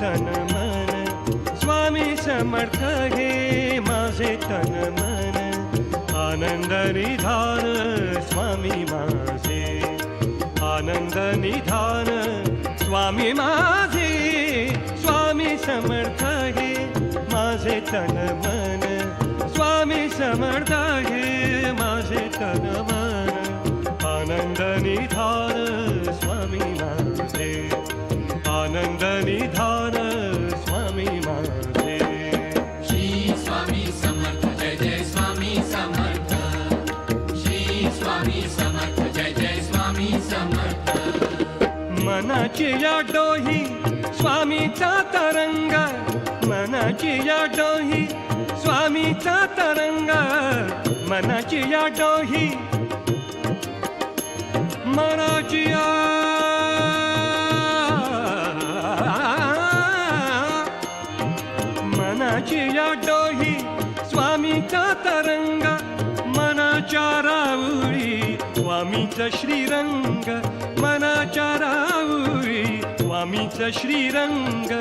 तन मन, स्वामी समर्थ हे माझे तन मन, आनंद निधान स्वामी माझे, आनंद निधान स्वामी माझे, स्वामी समर्थ हे माझे तन मन, स्वामी समर्थ हे माझे तन मन, आनंद निधान स्वामी माझे, आनंद निधान स्वामी माझे. श्री स्वामी समर्थ जय जय स्वामी समर्थ, श्री स्वामी समर्थ जय जय स्वामी समर्थ. मनाची या डोही स्वामीचा तरंग, मनाची या डोही स्वामीचा तरंग, मनाची या डोही, मनाची या मनाची या डोही स्वामीचा तरंग, मनाच्या राऊळी स्वामीचा श्रीरंग, मनाच्या राऊळी स्वामीचा श्रीरंग,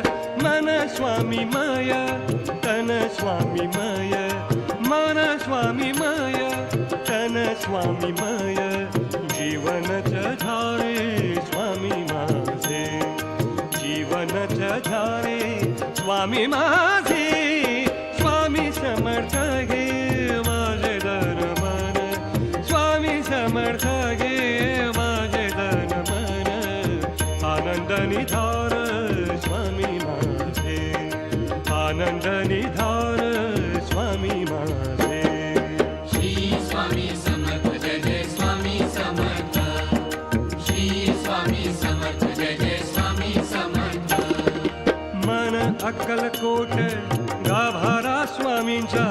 मन स्वामीमय तन स्वामीमय, मन स्वामीमय तन स्वामीमय, जीवनच झाले स्वामी माझे, जीवनच झाले स्वामी माझे, स्वामी समर्थ हे माझे तन मन, स्वामी समर्थ हे माझे तन मन, आनंद निधान स्वामी माझे, आनंद निधान स्वामी माझे. श्री स्वामी समर्थ जय जय स्वामी समर्थ, श्री स्वामी समर्थ जय जय स्वामी समर्थ. मन अक्कलकोट गाभारा स्वामींचा,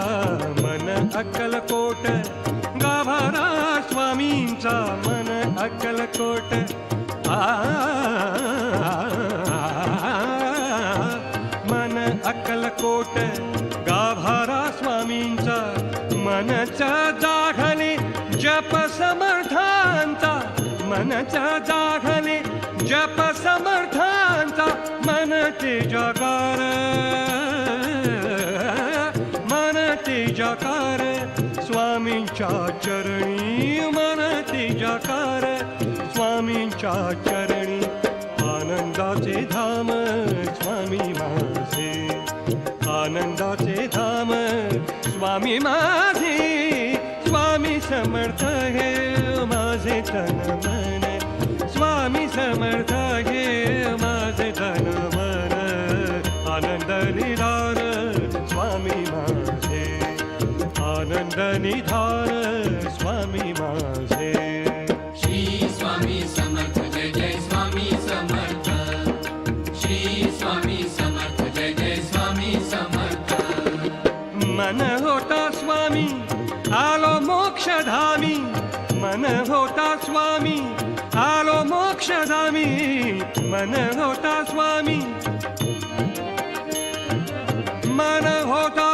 मन अक्कलकोट गाभारा स्वामींचा, मन अक्कलकोट मन अक्कलकोट गाभारा स्वामींचा, मनचा जाघले जप समर्थांचा, मनचा जाघले जप समर्थांचा, मन तेजाकार, मन तेजाकार स्वामींच्या चरणी, मन तेजाकार स्वामींच्या चरणी, आनंदाचे धाम स्वामी माझे, आनंदाचे धाम स्वामी माझे, स्वामी समर्थ हे माझे तन मन, स्वामी समर्थ हे माझे तन मन, आनंद निधान स्वामी माझे, आनंद निधान स्वामी माझे. श्री स्वामी समर्थ जय जय स्वामी समर्थ, श्री स्वामी समर्थ जय जय स्वामी समर्थ. मन होता स्वामी आलो मोक्षधामी, मन होता स्वामी आलो मोक्षधामी, मन होता स्वामी, मन होता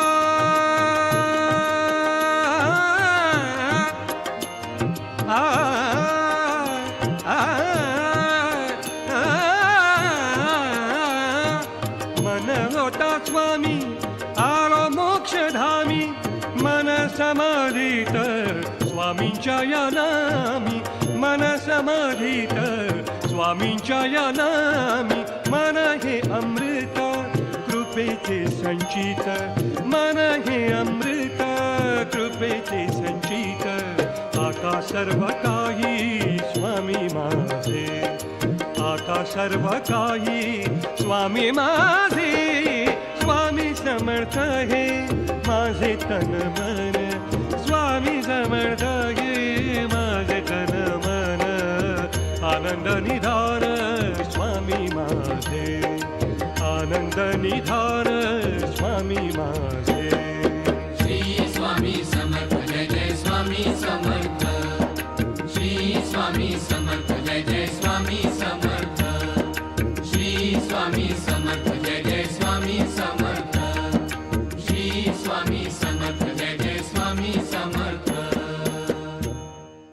मन होता स्वामी आलो मोक्षधामी, मन समाधीत स्वामींच्या या नामी, मन समाधीत स्वामींच्या या नामी, मन हे अमृत कृपेचे संचित, मन हे अमृत कृपेचे संचित, आता सर्व काही स्वामी माझे, आता सर्व काही स्वामी माझे, स्वामी समर्थ हे माझे तन मन, स्वामी समर्थ हे माझे तन मन, आनंद निधान स्वामी माझे, आनंद निधान स्वामी माझे. श्री स्वामी समर्थ जय जय स्वामी समर्थ, श्री स्वामी समर्थ जय जय स्वामी समर्थ, श्री स्वामी समर्थ जय जय स्वामी समर्थ, श्री स्वामी समर्थ जय जय स्वामी समर्थ.